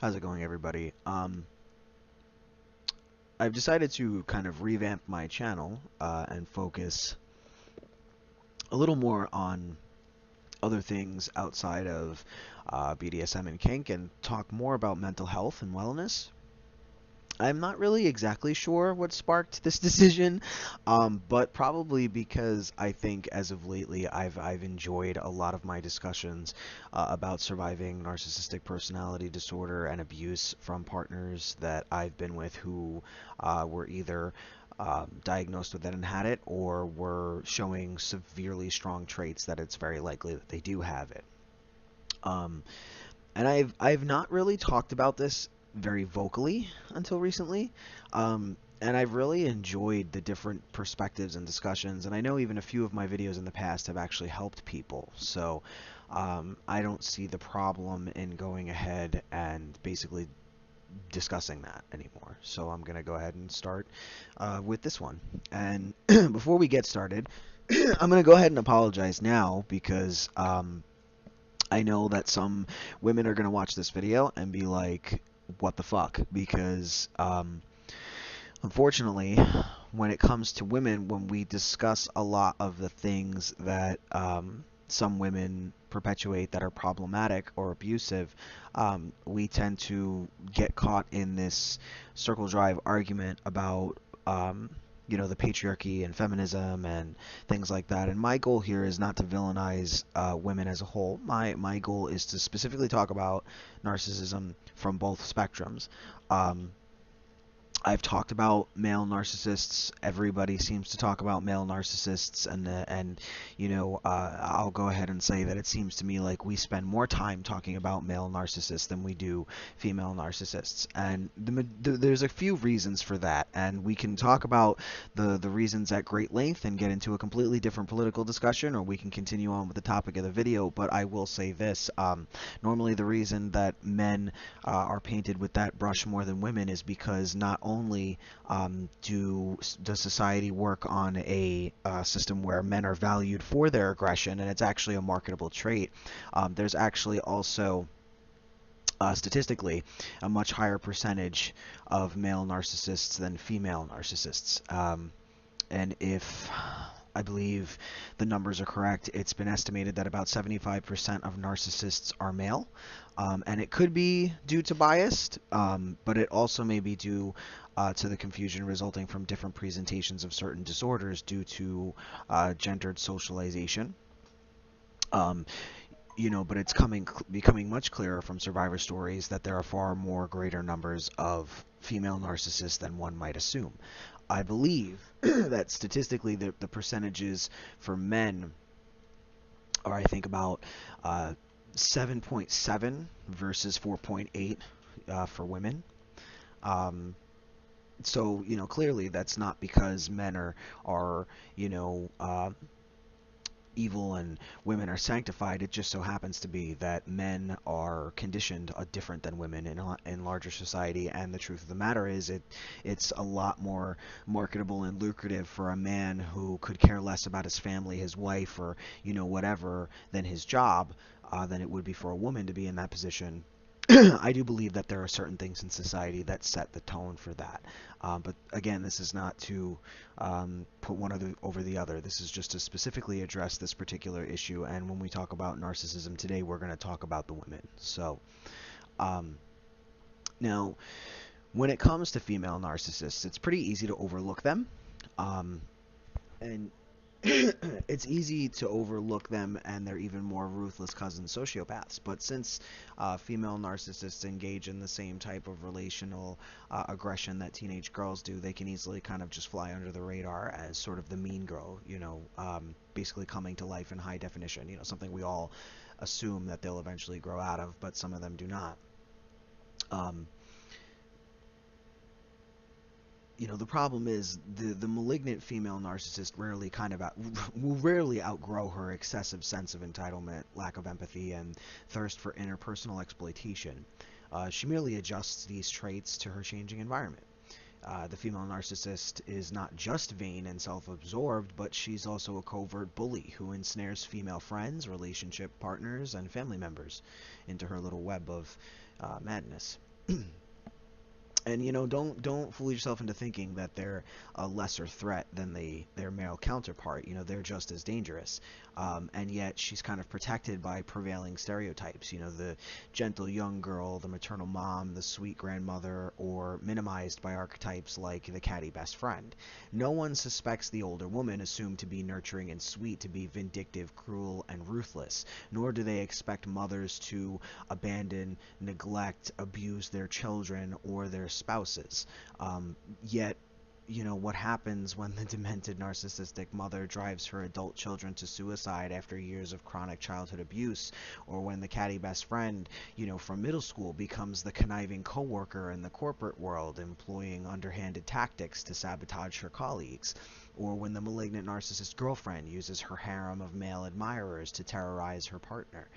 How's it going, everybody? I've decided to kind of revamp my channel and focus a little more on other things outside of BDSM and kink and talk more about mental health and wellness. I'm not really exactly sure what sparked this decision, but probably because I think as of lately I've enjoyed a lot of my discussions about surviving narcissistic personality disorder and abuse from partners that I've been with who were either diagnosed with it and had it, or were showing severely strong traits that it's very likely that they do have it. Um, and I've not really talked about this very vocally until recently. And I've really enjoyed the different perspectives and discussions, and I know even a few of my videos in the past have actually helped people. So I don't see the problem in going ahead and basically discussing that anymore. So I'm going to go ahead and start with this one. And before we get started, I'm going to go ahead and apologize now because I know that some women are going to watch this video and be like, what the fuck? Because unfortunately, when it comes to women, when we discuss a lot of the things that some women perpetuate that are problematic or abusive, we tend to get caught in this circle drive argument about the patriarchy and feminism and things like that. And my goal here is not to villainize women as a whole. My goal is to specifically talk about narcissism from both spectrums. Um, I've talked about male narcissists. Everybody seems to talk about male narcissists, and I'll go ahead and say that it seems to me like we spend more time talking about male narcissists than we do female narcissists, and there's a few reasons for that, and we can talk about the reasons at great length and get into a completely different political discussion, or we can continue on with the topic of the video. But I will say this: normally the reason that men are painted with that brush more than women is because not only does society work on a system where men are valued for their aggression, and it's actually a marketable trait, there's actually also statistically a much higher percentage of male narcissists than female narcissists. And if I believe the numbers are correct, it's been estimated that about 75% of narcissists are male. And it could be due to bias, but it also may be due to the confusion resulting from different presentations of certain disorders due to gendered socialization. Um, but it's becoming much clearer from survivor stories that there are far more greater numbers of female narcissists than one might assume. I believe that statistically the percentages for men are, I think, about 7.7 versus 4.8 for women. Um, so, clearly that's not because men are evil and women are sanctified. It just so happens to be that men are conditioned different than women in larger society. And the truth of the matter is, it's a lot more marketable and lucrative for a man who could care less about his family, his wife, or whatever, than his job, than it would be for a woman to be in that position. I do believe that there are certain things in society that set the tone for that. But again, this is not to put one over the other. This is just to specifically address this particular issue. And when we talk about narcissism today, we're going to talk about the women. So um, now, when it comes to female narcissists, it's pretty easy to overlook them. Um, and it's easy to overlook them and their even more ruthless cousins, sociopaths. But since female narcissists engage in the same type of relational aggression that teenage girls do, they can easily kind of just fly under the radar as sort of the mean girl, basically coming to life in high definition, something we all assume that they'll eventually grow out of, but some of them do not. Um, the problem is the malignant female narcissist will rarely outgrow her excessive sense of entitlement, lack of empathy, and thirst for interpersonal exploitation. She merely adjusts these traits to her changing environment. The female narcissist is not just vain and self-absorbed, but she's also a covert bully who ensnares female friends, relationship partners, and family members into her little web of madness. And don't fool yourself into thinking that they're a lesser threat than their male counterpart. They're just as dangerous. And yet she's kind of protected by prevailing stereotypes. The gentle young girl, the maternal mom, the sweet grandmother, or minimized by archetypes like the catty best friend. No one suspects the older woman, assumed to be nurturing and sweet, to be vindictive, cruel, and ruthless. Nor do they expect mothers to abandon, neglect, abuse their children or their spouses. Yet, what happens when the demented narcissistic mother drives her adult children to suicide after years of chronic childhood abuse, or when the catty best friend, from middle school becomes the conniving coworker in the corporate world, employing underhanded tactics to sabotage her colleagues, or when the malignant narcissist girlfriend uses her harem of male admirers to terrorize her partner.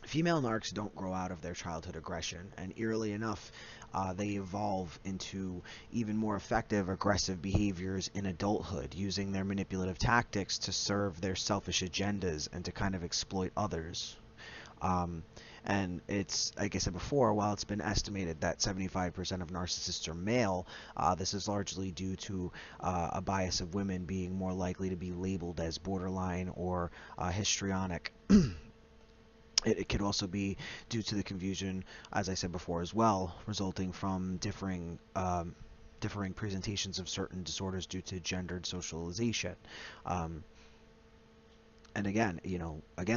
Female narcs don't grow out of their childhood aggression, and eerily enough, they evolve into even more effective aggressive behaviors in adulthood, using their manipulative tactics to serve their selfish agendas and to kind of exploit others. And it's, like I said before, while it's been estimated that 75% of narcissists are male, this is largely due to a bias of women being more likely to be labeled as borderline or histrionic. It could also be due to the confusion, as I said before as well, resulting from differing presentations of certain disorders due to gendered socialization. And again,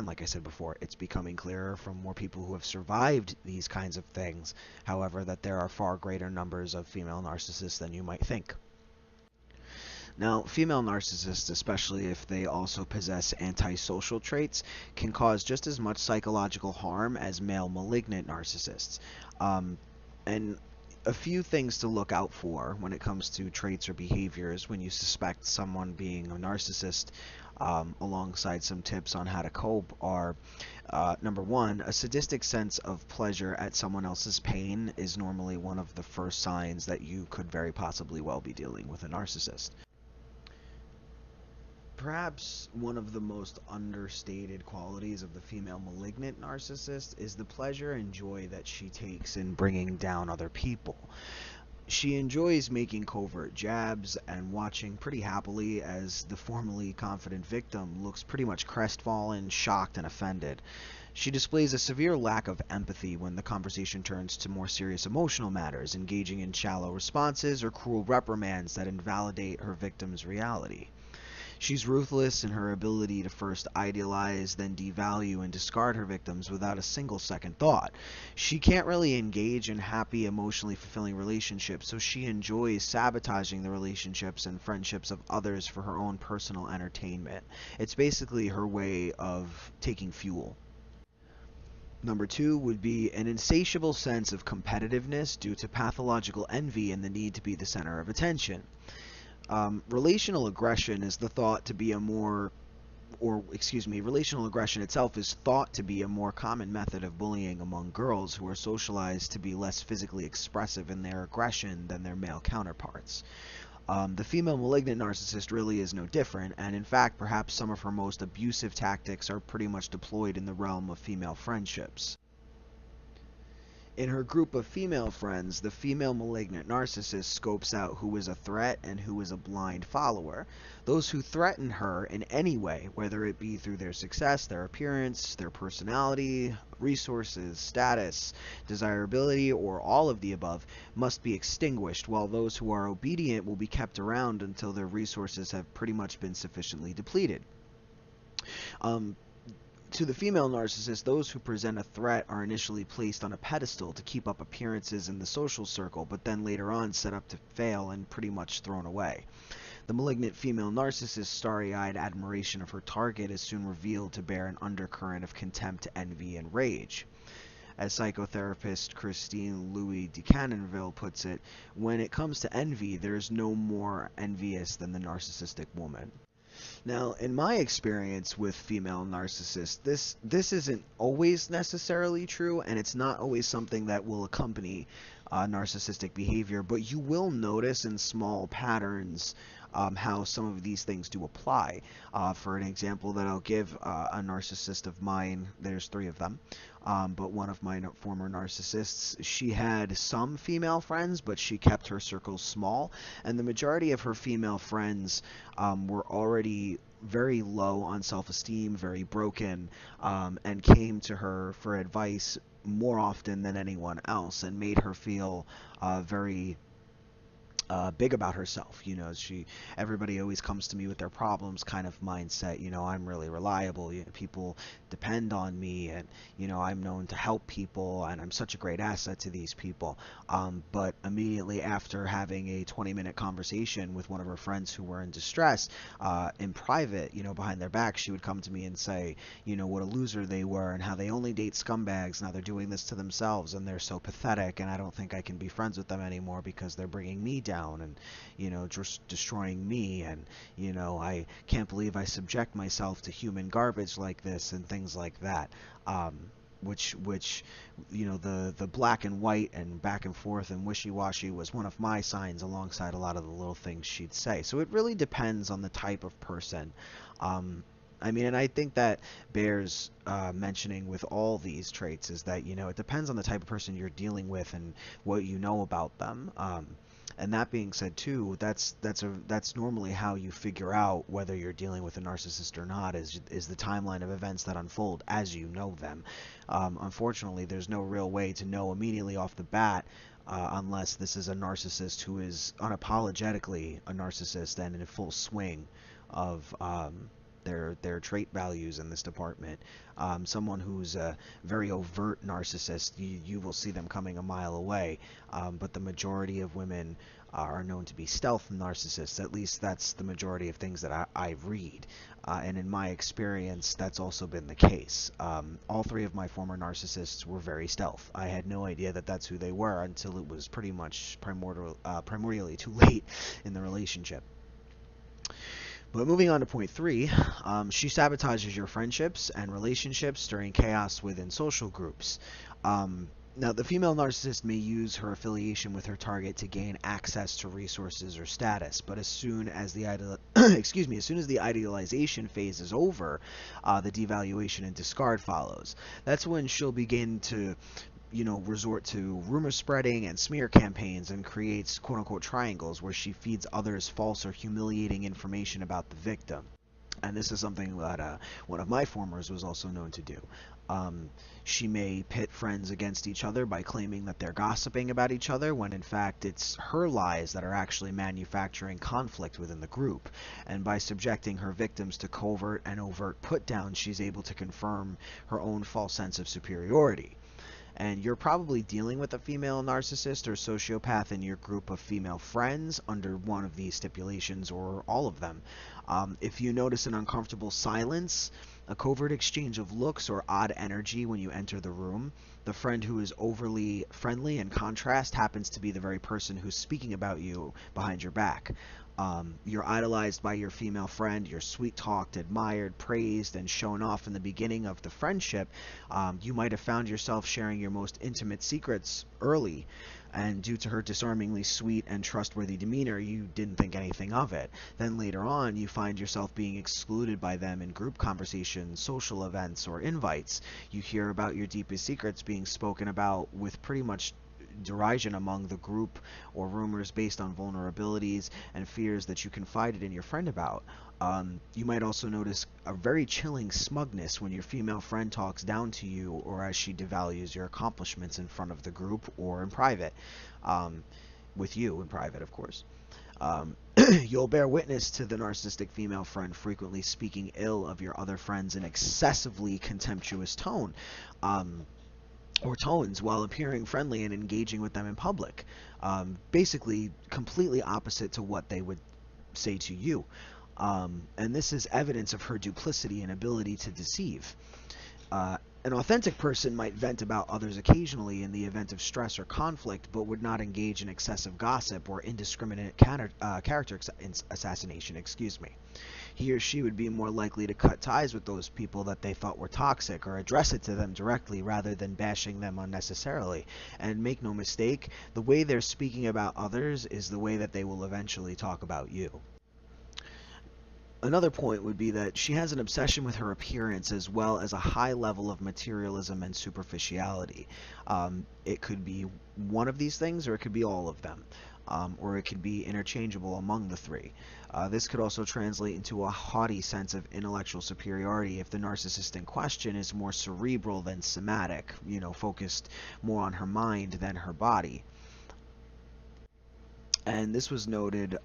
like I said before, it's becoming clearer from more people who have survived these kinds of things, however, that there are far greater numbers of female narcissists than you might think. Now, female narcissists, especially if they also possess antisocial traits, can cause just as much psychological harm as male malignant narcissists. And a few things to look out for when it comes to traits or behaviors when you suspect someone being a narcissist, alongside some tips on how to cope, are number one, a sadistic sense of pleasure at someone else's pain is normally one of the first signs that you could very possibly well be dealing with a narcissist. Perhaps one of the most understated qualities of the female malignant narcissist is the pleasure and joy that she takes in bringing down other people. She enjoys making covert jabs and watching pretty happily as the formerly confident victim looks pretty much crestfallen, shocked, and offended. She displays a severe lack of empathy when the conversation turns to more serious emotional matters, engaging in shallow responses or cruel reprimands that invalidate her victim's reality. She's ruthless in her ability to first idealize, then devalue and discard her victims without a single second thought. She can't really engage in happy, emotionally fulfilling relationships, so she enjoys sabotaging the relationships and friendships of others for her own personal entertainment. It's basically her way of taking fuel. Number two would be an insatiable sense of competitiveness due to pathological envy and the need to be the center of attention. Relational aggression is the thought to be a more, or excuse me, relational aggression itself is thought to be a more common method of bullying among girls who are socialized to be less physically expressive in their aggression than their male counterparts. The female malignant narcissist really is no different, and in fact, perhaps some of her most abusive tactics are pretty much deployed in the realm of female friendships. In her group of female friends, the female malignant narcissist scopes out who is a threat and who is a blind follower. Those who threaten her in any way, whether it be through their success, their appearance, their personality, resources, status, desirability, or all of the above, must be extinguished, while those who are obedient will be kept around until their resources have pretty much been sufficiently depleted. To the female narcissist, those who present a threat are initially placed on a pedestal to keep up appearances in the social circle, but then later on set up to fail and pretty much thrown away. The malignant female narcissist's starry-eyed admiration of her target is soon revealed to bear an undercurrent of contempt, envy, and rage. As psychotherapist Christine Louis de Canonville puts it, when it comes to envy, there is no more envious than the narcissistic woman. Now, in my experience with female narcissists, this isn't always necessarily true, and it's not always something that will accompany narcissistic behavior, but you will notice in small patterns how some of these things do apply. For an example that I'll give, a narcissist of mine, there's three of them, but one of my former narcissists, she had some female friends, but she kept her circles small, and the majority of her female friends were already very low on self-esteem, very broken, and came to her for advice more often than anyone else, and made her feel very big about herself. Everybody always comes to me with their problems kind of mindset. I'm really reliable. People depend on me, and I'm known to help people, and I'm such a great asset to these people. But immediately after having a 20-minute conversation with one of her friends who were in distress, in private, behind their back, she would come to me and say, what a loser they were, and how they only date scumbags. Now they're doing this to themselves, and they're so pathetic, and I don't think I can be friends with them anymore because they're bringing me down and just destroying me, and I can't believe I subject myself to human garbage like this, and things like that. Which the black and white and back and forth and wishy-washy was one of my signs, alongside a lot of the little things she'd say. So it really depends on the type of person. And I think that bears mentioning with all these traits is that it depends on the type of person you're dealing with and what you know about them. And that being said, too, that's normally how you figure out whether you're dealing with a narcissist or not, is the timeline of events that unfold as you know them. Unfortunately, there's no real way to know immediately off the bat, unless this is a narcissist who is unapologetically a narcissist and in full swing of their trait values in this department. Someone who's a very overt narcissist, you will see them coming a mile away. But the majority of women are known to be stealth narcissists. At least that's the majority of things that I read. And in my experience, that's also been the case. All three of my former narcissists were very stealth. I had no idea that that's who they were until it was pretty much primordially too late in the relationship. But moving on to point 3, she sabotages your friendships and relationships during chaos within social groups. Now, the female narcissist may use her affiliation with her target to gain access to resources or status, but as soon as the as soon as the idealization phase is over, the devaluation and discard follows. That's when she'll begin to resort to rumor spreading and smear campaigns, and creates quote-unquote triangles where she feeds others false or humiliating information about the victim. And this is something that one of my formers was also known to do. She may pit friends against each other by claiming that they're gossiping about each other, when in fact it's her lies that are actually manufacturing conflict within the group. And by subjecting her victims to covert and overt put-downs, she's able to confirm her own false sense of superiority. And you're probably dealing with a female narcissist or sociopath in your group of female friends under one of these stipulations or all of them. If you notice an uncomfortable silence, a covert exchange of looks, or odd energy when you enter the room, the friend who is overly friendly in contrast happens to be the very person who's speaking about you behind your back. You're idolized by your female friend, you're sweet-talked, admired, praised, and shown off in the beginning of the friendship. You might have found yourself sharing your most intimate secrets early, and due to her disarmingly sweet and trustworthy demeanor, you didn't think anything of it. Then later on, you find yourself being excluded by them in group conversations, social events, or invites. You hear about your deepest secrets being spoken about with pretty much derision among the group, or rumors based on vulnerabilities and fears that you confided in your friend about. You might also notice a very chilling smugness when your female friend talks down to you, or as she devalues your accomplishments in front of the group or in private, with you in private, of course. You'll bear witness to the narcissistic female friend frequently speaking ill of your other friends in excessively contemptuous tone. Or tones, while appearing friendly and engaging with them in public. Basically, completely opposite to what they would say to you. And this is evidence of her duplicity and ability to deceive. An authentic person might vent about others occasionally in the event of stress or conflict, but would not engage in excessive gossip or indiscriminate character assassination. He or she would be more likely to cut ties with those people that they thought were toxic, or address it to them directly rather than bashing them unnecessarily. And make no mistake, the way they're speaking about others is the way that they will eventually talk about you. Another point would be that she has an obsession with her appearance as well as a high level of materialism and superficiality. It could be one of these things, or it could be all of them, or it could be interchangeable among the three. This could also translate into a haughty sense of intellectual superiority if the narcissist in question is more cerebral than somatic, focused more on her mind than her body. And this was noted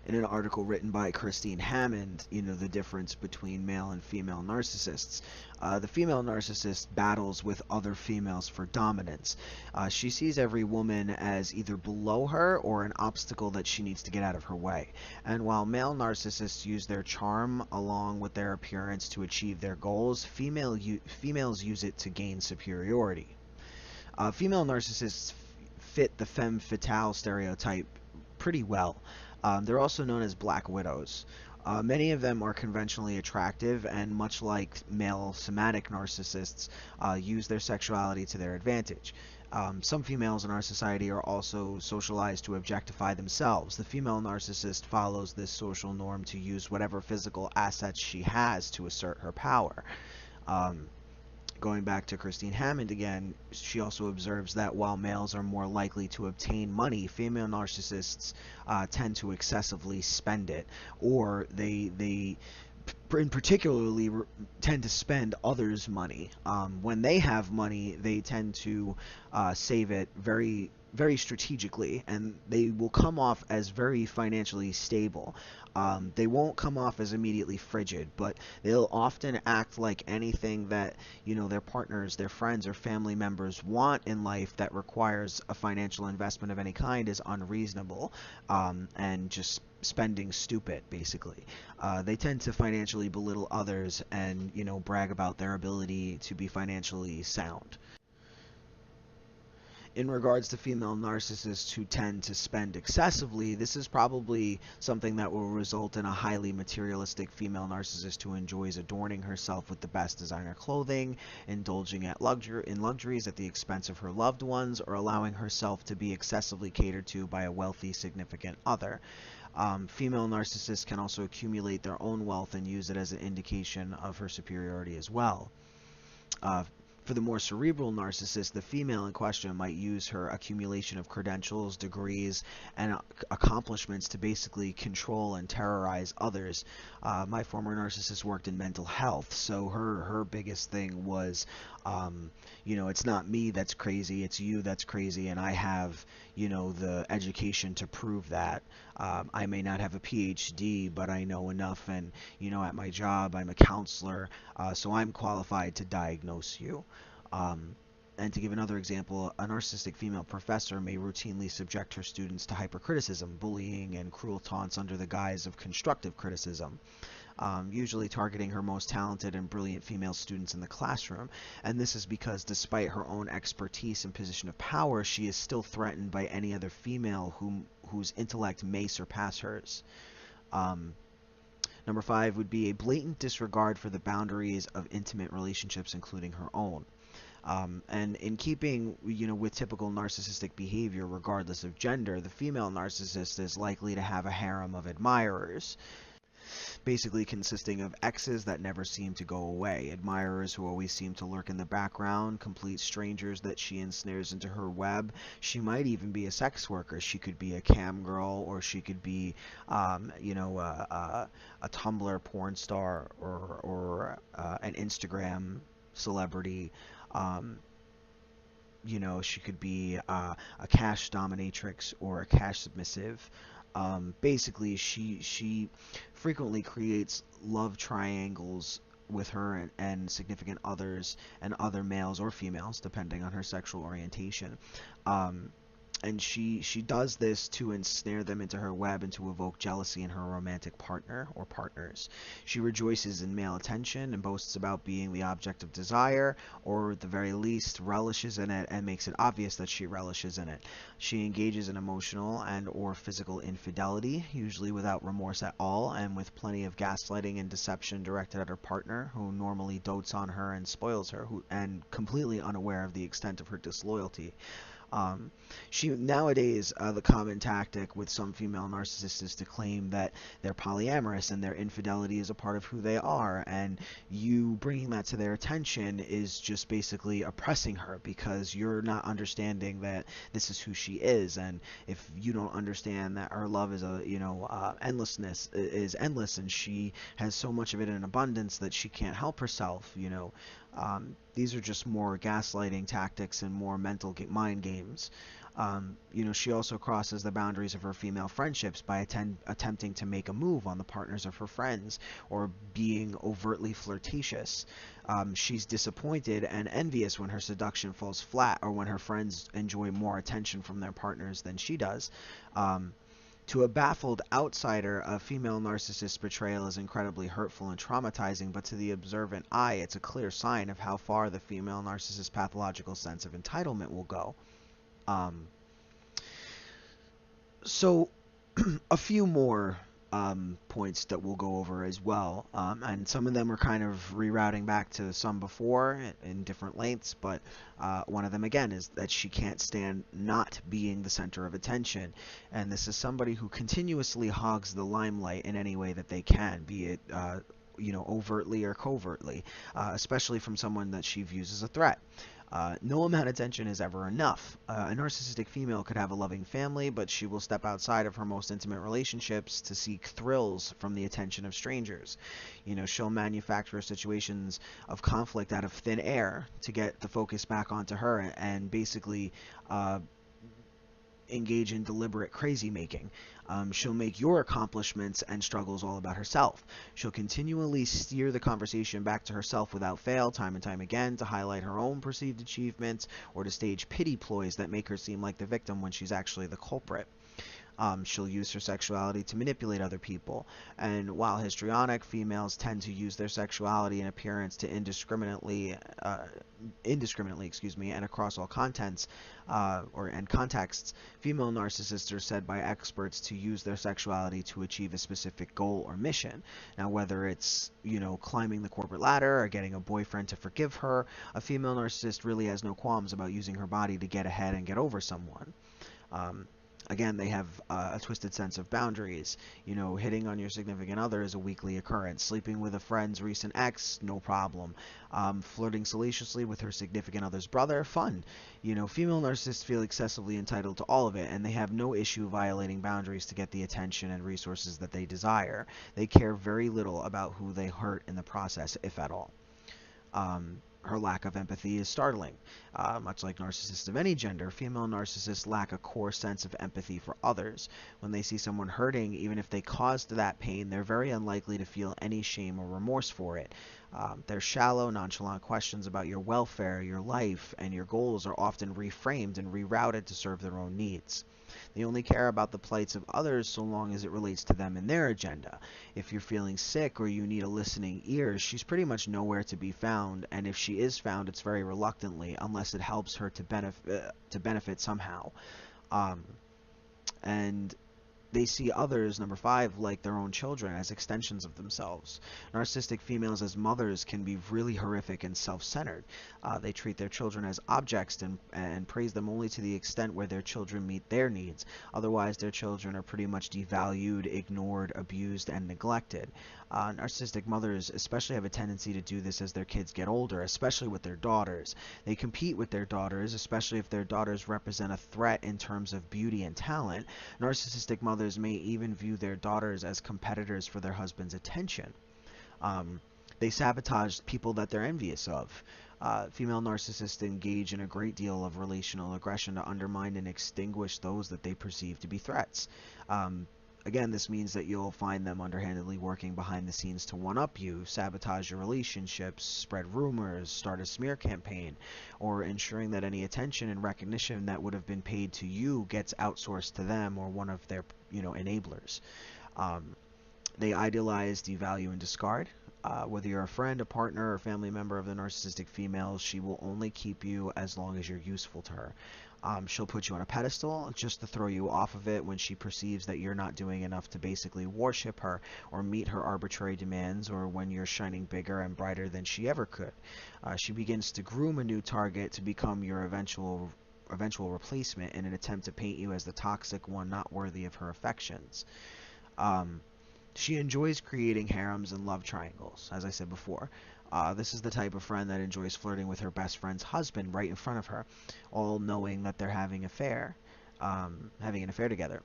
in an article written by Christine Hammond, the difference between male and female narcissists. The female narcissist battles with other females for dominance. She sees every woman as either below her or an obstacle that she needs to get out of her way. And while male narcissists use their charm along with their appearance to achieve their goals, females use it to gain superiority. Female narcissists fit the femme fatale stereotype pretty well. They're also known as black widows. Many of them are conventionally attractive and, much like male somatic narcissists, use their sexuality to their advantage. Some females in our society are also socialized to objectify themselves. The female narcissist follows this social norm to use whatever physical assets she has to assert her power. Going back to Christine Hammond again, she also observes that while males are more likely to obtain money, female narcissists tend to excessively spend it, or they in particularly tend to spend others' money. When they have money, they tend to save it very, very strategically, and they will come off as very financially stable. They won't come off as immediately frigid, but they'll often act like anything that their partners, their friends, or family members want in life that requires a financial investment of any kind is unreasonable, and just spending stupid, basically. They tend to financially belittle others and brag about their ability to be financially sound. In regards to female narcissists who tend to spend excessively, this is probably something that will result in a highly materialistic female narcissist who enjoys adorning herself with the best designer clothing, indulging in luxuries at the expense of her loved ones, or allowing herself to be excessively catered to by a wealthy significant other. Female narcissists can also accumulate their own wealth and use it as an indication of her superiority as well. For the more cerebral narcissist, the female in question might use her accumulation of credentials, degrees, and accomplishments to basically control and terrorize others. My former narcissist worked in mental health, so her biggest thing was, it's not me that's crazy, it's you that's crazy, and I have, the education to prove that. I may not have a PhD, but I know enough, and, at my job, I'm a counselor, so I'm qualified to diagnose you. And to give another example, a narcissistic female professor may routinely subject her students to hypercriticism, bullying, and cruel taunts under the guise of constructive criticism, usually targeting her most talented and brilliant female students in the classroom. And this is because despite her own expertise and position of power, she is still threatened by any other female whose intellect may surpass hers. Number 5 would be a blatant disregard for the boundaries of intimate relationships, including her own. And in keeping, with typical narcissistic behavior, regardless of gender, the female narcissist is likely to have a harem of admirers, basically consisting of exes that never seem to go away, admirers who always seem to lurk in the background, complete strangers that she ensnares into her web. She might even be a sex worker. She could be a cam girl, or she could be, a Tumblr porn star, or an Instagram celebrity. She could be a cash dominatrix or a cash submissive. Basically, she frequently creates love triangles with her and significant others and other males or females, depending on her sexual orientation. And she does this to ensnare them into her web and to evoke jealousy in her romantic partner or partners. She rejoices in male attention and boasts about being the object of desire, or at the very least relishes in it and makes it obvious that she relishes in it. She engages in emotional and or physical infidelity, usually without remorse at all, and with plenty of gaslighting and deception directed at her partner, who normally dotes on her and spoils her, and completely unaware of the extent of her disloyalty. Um, nowadays, the common tactic with some female narcissists is to claim that they're polyamorous and their infidelity is a part of who they are, and you bringing that to their attention is just basically oppressing her because you're not understanding that this is who she is. And if you don't understand that her love is endlessness is endless, and she has so much of it in abundance that she can't help herself, these are just more gaslighting tactics and more mental mind games. She also crosses the boundaries of her female friendships by attempting to make a move on the partners of her friends or being overtly flirtatious. She's disappointed and envious when her seduction falls flat or when her friends enjoy more attention from their partners than she does. To a baffled outsider, a female narcissist's betrayal is incredibly hurtful and traumatizing, but to the observant eye, it's a clear sign of how far the female narcissist's pathological sense of entitlement will go. Um, so, a few more points that we'll go over as well, and some of them are kind of rerouting back to some before in different lengths, but one of them again is that she can't stand not being the center of attention, and this is somebody who continuously hogs the limelight in any way that they can, be it overtly or covertly, especially from someone that she views as a threat. No amount of attention is ever enough. A narcissistic female could have a loving family, but she will step outside of her most intimate relationships to seek thrills from the attention of strangers. She'll manufacture situations of conflict out of thin air to get the focus back onto her and basically engage in deliberate crazy making. She'll make your accomplishments and struggles all about herself. She'll continually steer the conversation back to herself without fail, time and time again, to highlight her own perceived achievements or to stage pity ploys that make her seem like the victim when she's actually the culprit. She'll use her sexuality to manipulate other people. And while histrionic, females tend to use their sexuality and appearance to indiscriminately, and across all contents and contexts. Female narcissists are said by experts to use their sexuality to achieve a specific goal or mission. Now, whether it's climbing the corporate ladder or getting a boyfriend to forgive her, a female narcissist really has no qualms about using her body to get ahead and get over someone. Again, they have a twisted sense of boundaries. Hitting on your significant other is a weekly occurrence. Sleeping with a friend's recent ex, no problem. Flirting salaciously with her significant other's brother, fun. Female narcissists feel excessively entitled to all of it, and they have no issue violating boundaries to get the attention and resources that they desire. They care very little about who they hurt in the process, if at all. Her lack of empathy is startling. Much like narcissists of any gender, female narcissists lack a core sense of empathy for others. When they see someone hurting, even if they caused that pain, they're very unlikely to feel any shame or remorse for it. Their shallow, nonchalant questions about your welfare, your life, and your goals are often reframed and rerouted to serve their own needs. They only care about the plights of others so long as it relates to them and their agenda. If you're feeling sick or you need a listening ear, she's pretty much nowhere to be found, and if she is found, it's very reluctantly, unless it helps her to benefit somehow. And they see others, number 5, like their own children, as extensions of themselves. Narcissistic females as mothers can be really horrific and self-centered. They treat their children as objects and praise them only to the extent where their children meet their needs. Otherwise, their children are pretty much devalued, ignored, abused, and neglected. Narcissistic mothers especially have a tendency to do this as their kids get older, especially with their daughters. They compete with their daughters, especially if their daughters represent a threat in terms of beauty and talent. Narcissistic mothers may even view their daughters as competitors for their husband's attention. They sabotage people that they're envious of. Female narcissists engage in a great deal of relational aggression to undermine and extinguish those that they perceive to be threats. Again, this means that you'll find them underhandedly working behind the scenes to one-up you, sabotage your relationships, spread rumors, start a smear campaign, or ensuring that any attention and recognition that would have been paid to you gets outsourced to them or one of their, enablers. They idealize, devalue, and discard. Whether you're a friend, a partner, or family member of the narcissistic female, she will only keep you as long as you're useful to her. She'll put you on a pedestal just to throw you off of it when she perceives that you're not doing enough to basically worship her or meet her arbitrary demands, or when you're shining bigger and brighter than she ever could. She begins to groom a new target to become your eventual eventual replacement in an attempt to paint you as the toxic one not worthy of her affections. Um, she enjoys creating harems and love triangles, as I said before. This is the type of friend that enjoys flirting with her best friend's husband right in front of her, all knowing that they're having an affair together.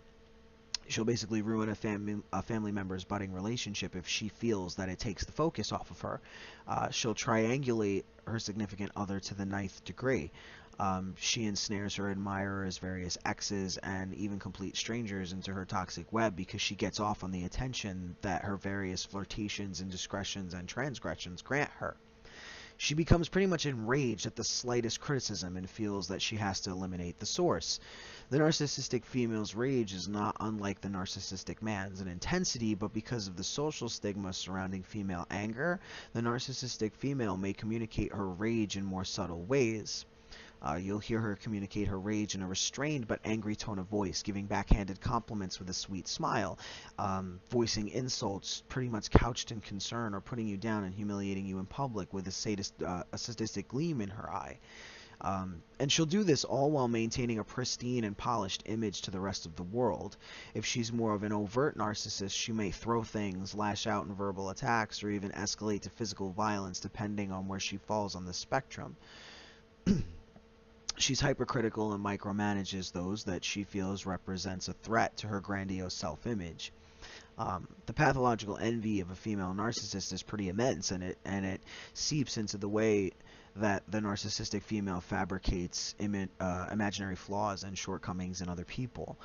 She'll basically ruin a family member's budding relationship if she feels that it takes the focus off of her. She'll triangulate her significant other to the ninth degree. She ensnares her admirers, various exes, and even complete strangers into her toxic web because she gets off on the attention that her various flirtations, indiscretions, and transgressions grant her. She becomes pretty much enraged at the slightest criticism and feels that she has to eliminate the source. The narcissistic female's rage is not unlike the narcissistic man's in intensity, but because of the social stigma surrounding female anger, the narcissistic female may communicate her rage in more subtle ways. You'll hear her communicate her rage in a restrained but angry tone of voice, giving backhanded compliments with a sweet smile, voicing insults pretty much couched in concern, or putting you down and humiliating you in public with a sadistic gleam in her eye. And she'll do this all while maintaining a pristine and polished image to the rest of the world. If she's more of an overt narcissist, she may throw things, lash out in verbal attacks, or even escalate to physical violence depending on where she falls on the spectrum. She's hypercritical and micromanages those that she feels represents a threat to her grandiose self-image. The pathological envy of a female narcissist is pretty immense, and it seeps into the way that the narcissistic female fabricates imaginary flaws and shortcomings in other people.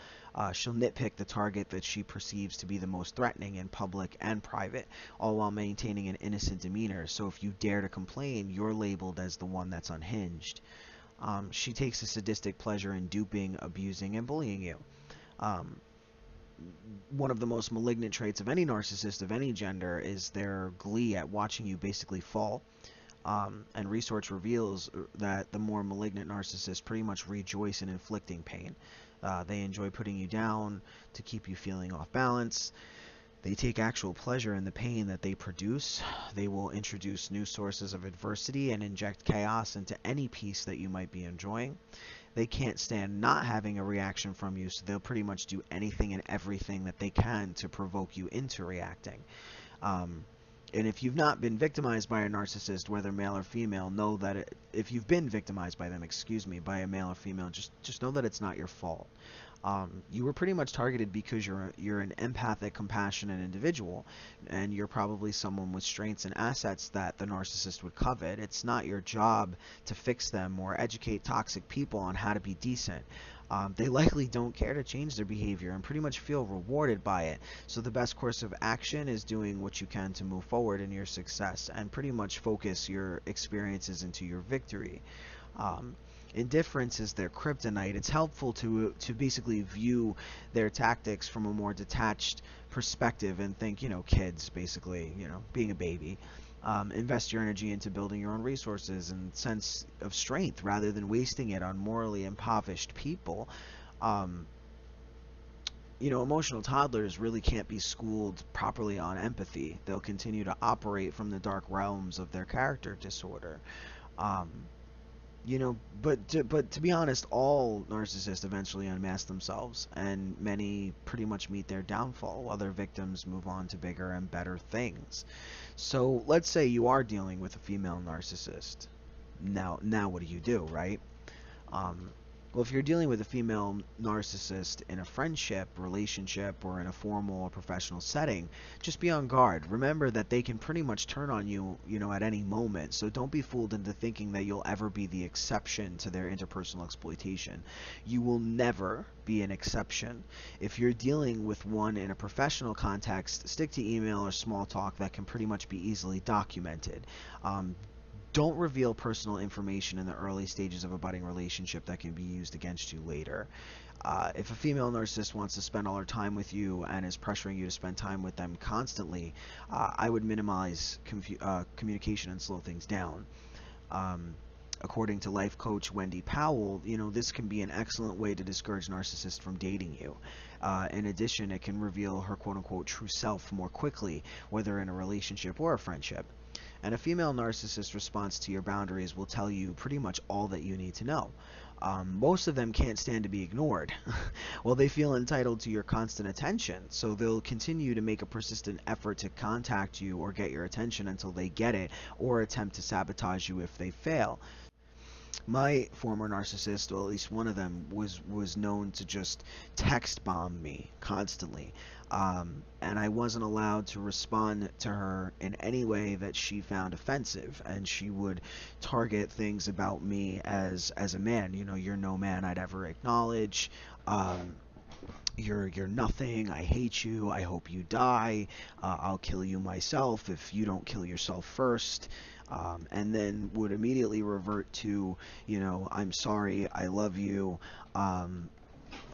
She'll nitpick the target that she perceives to be the most threatening in public and private, all while maintaining an innocent demeanor. So if you dare to complain, you're labeled as the one that's unhinged. She takes a sadistic pleasure in duping, abusing, and bullying you. One of the most malignant traits of any narcissist of any gender is their glee at watching you basically fall. And research reveals that the more malignant narcissists pretty much rejoice in inflicting pain. They enjoy putting you down to keep you feeling off balance. They take actual pleasure in the pain that they produce. They will introduce new sources of adversity and inject chaos into any piece that you might be enjoying. They can't stand not having a reaction from you, so they'll pretty much do anything and everything that they can to provoke you into reacting. And if you've not been victimized by a narcissist, whether male or female, know that if you've been victimized by them, by a male or female, just know that it's not your fault. You were pretty much targeted because you're an empathic, compassionate individual, and you're probably someone with strengths and assets that the narcissist would covet. It's not your job to fix them or educate toxic people on how to be decent. They likely don't care to change their behavior and pretty much feel rewarded by it. So the best course of action is doing what you can to move forward in your success and pretty much focus your experiences into your victory. Indifference is their kryptonite. It's helpful to basically view their tactics from a more detached perspective and think, kids, basically, being a baby. Invest your energy into building your own resources and sense of strength rather than wasting it on morally impoverished people. Emotional toddlers really can't be schooled properly on empathy. They'll continue to operate from the dark realms of their character disorder. But to be honest, all narcissists eventually unmask themselves, and many pretty much meet their downfall while their victims move on to bigger and better things. So let's say you are dealing with a female narcissist. Now what do, right? Well, if you're dealing with a female narcissist in a friendship, relationship, or in a formal or professional setting, just be on guard. Remember that they can pretty much turn on you, at any moment. So don't be fooled into thinking that you'll ever be the exception to their interpersonal exploitation. You will never be an exception. If you're dealing with one in a professional context, stick to email or small talk that can pretty much be easily documented. Don't reveal personal information in the early stages of a budding relationship that can be used against you later. If a female narcissist wants to spend all her time with you and is pressuring you to spend time with them constantly, I would minimize communication and slow things down. According to life coach Wendy Powell, this can be an excellent way to discourage narcissists from dating you. In addition, it can reveal her quote-unquote true self more quickly, whether in a relationship or a friendship. And a female narcissist's response to your boundaries will tell you pretty much all that you need to know. Most of them can't stand to be ignored. Well, they feel entitled to your constant attention, so they'll continue to make a persistent effort to contact you or get your attention until they get it, or attempt to sabotage you if they fail. My former narcissist, or at least one of them, was known to just text bomb me constantly, and I wasn't allowed to respond to her in any way that she found offensive. And she would target things about me as a man. You know, you're no man I'd ever acknowledge. Um, you're nothing. I hate you. I hope you die. I'll kill you myself if you don't kill yourself first. And then would immediately revert to, you know, I'm sorry, I love you. Um,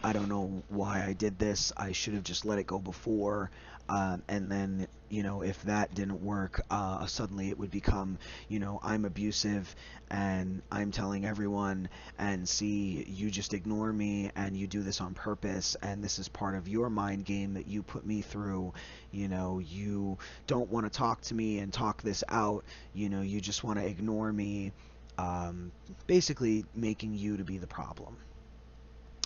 I don't know why I did this. I should have just let it go before. And then, you know, if that didn't work, suddenly it would become, you know, I'm abusive and I'm telling everyone, and see, you just ignore me and you do this on purpose, and this is part of your mind game that you put me through. You know, you don't want to talk to me and talk this out. You know, you just want to ignore me. Basically making you to be the problem.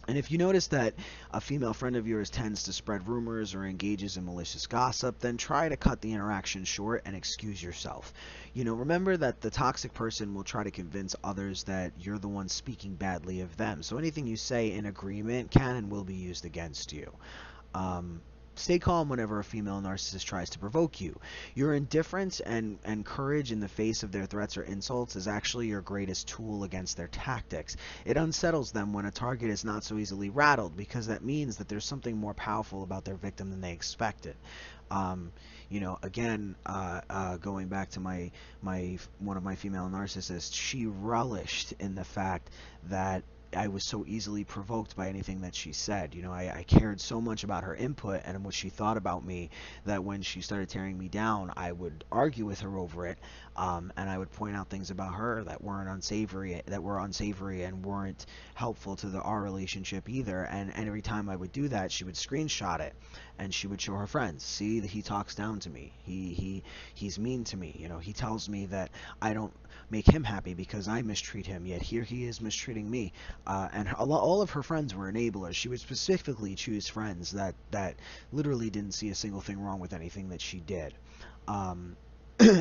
And if you notice that a female friend of yours tends to spread rumors or engages in malicious gossip, then try to cut the interaction short and excuse yourself. You know, remember that the toxic person will try to convince others that you're the one speaking badly of them. So anything you say in agreement can and will be used against you. Stay calm whenever a female narcissist tries to provoke you. Your indifference and courage in the face of their threats or insults is actually your greatest tool against their tactics. It unsettles them when a target is not so easily rattled, because that means that there's something more powerful about their victim than they expected. You know, again, going back to my one of my female narcissists, she relished in the fact that I was so easily provoked by anything that she said. You know, I cared so much about her input and what she thought about me, that when she started tearing me down, I would argue with her over it, and I would point out things about her that weren't unsavory, and weren't helpful to our relationship either. And every time I would do that, she would screenshot it and she would show her friends. See, that he talks down to me. He's mean to me. You know, he tells me that I don't make him happy because I mistreat him, yet here he is mistreating me. And all of her friends were enablers. She would specifically choose friends that literally didn't see a single thing wrong with anything that she did.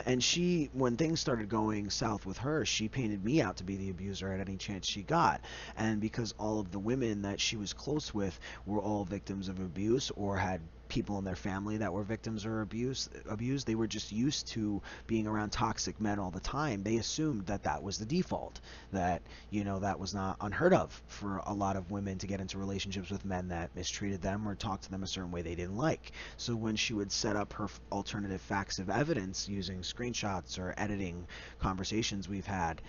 And she, when things started going south with her, she painted me out to be the abuser at any chance she got. And because all of the women that she was close with were all victims of abuse, or had people in their family that were victims or abused, they were just used to being around toxic men all the time. They assumed that that was the default, that, you know, that was not unheard of for a lot of women to get into relationships with men that mistreated them or talked to them a certain way they didn't like. So when she would set up her alternative facts of evidence using screenshots or editing conversations we've had,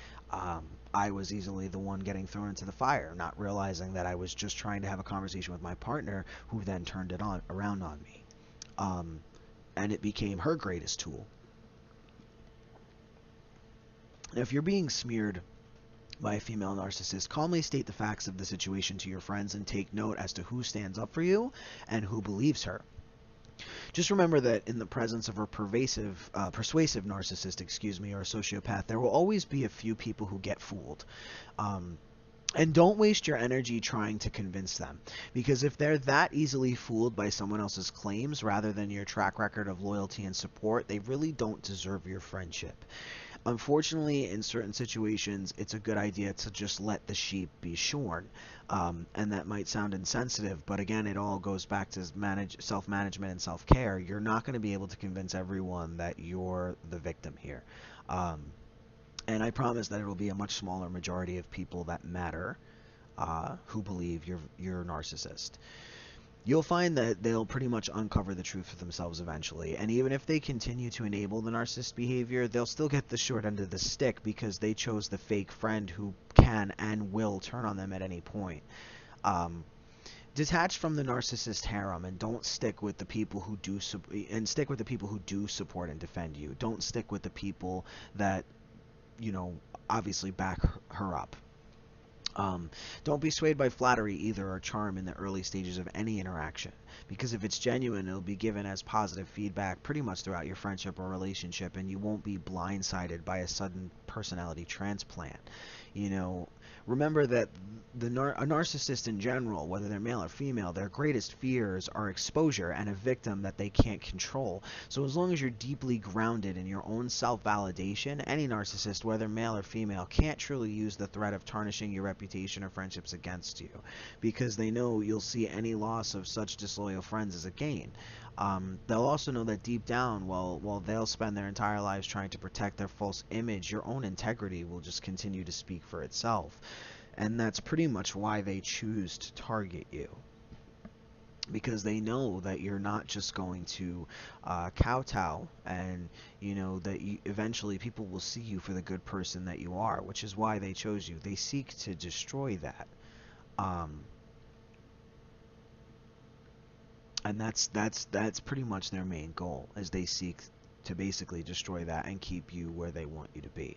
I was easily the one getting thrown into the fire, not realizing that I was just trying to have a conversation with my partner, who then turned it around on me. And it became her greatest tool. Now, if you're being smeared by a female narcissist, calmly state the facts of the situation to your friends and take note as to who stands up for you and who believes her. Just remember that in the presence of a persuasive narcissist, or sociopath, there will always be a few people who get fooled. And don't waste your energy trying to convince them, because if they're that easily fooled by someone else's claims rather than your track record of loyalty and support, they really don't deserve your friendship. Unfortunately, in certain situations, it's a good idea to just let the sheep be shorn. And that might sound insensitive, but again, it all goes back to self-management and self-care. You're not going to be able to convince everyone that you're the victim here. And I promise that it will be a much smaller majority of people that matter who believe you're a narcissist. You'll find that they'll pretty much uncover the truth for themselves eventually, and even if they continue to enable the narcissist behavior, they'll still get the short end of the stick because they chose the fake friend who can and will turn on them at any point. Detach from the narcissist harem and don't stick with the people who do stick with the people who do support and defend you. Don't stick with the people that, you know, obviously back her up. Don't be swayed by flattery either, or charm in the early stages of any interaction, because if it's genuine, it'll be given as positive feedback pretty much throughout your friendship or relationship, and you won't be blindsided by a sudden personality transplant. You know, Remember that a narcissist in general, whether they're male or female, their greatest fears are exposure and a victim that they can't control. So as long as you're deeply grounded in your own self-validation, any narcissist, whether male or female, can't truly use the threat of tarnishing your reputation or friendships against you, because they know you'll see any loss of such disloyal friends as a gain. They'll also know that deep down, while they'll spend their entire lives trying to protect their false image, your own integrity will just continue to speak for itself. And that's pretty much why they choose to target you, because they know that you're not just going to kowtow, and you know that eventually people will see you for the good person that you are, which is why they chose you. They seek to destroy that. Um, and that's pretty much their main goal, is they seek to basically destroy that and keep you where they want you to be.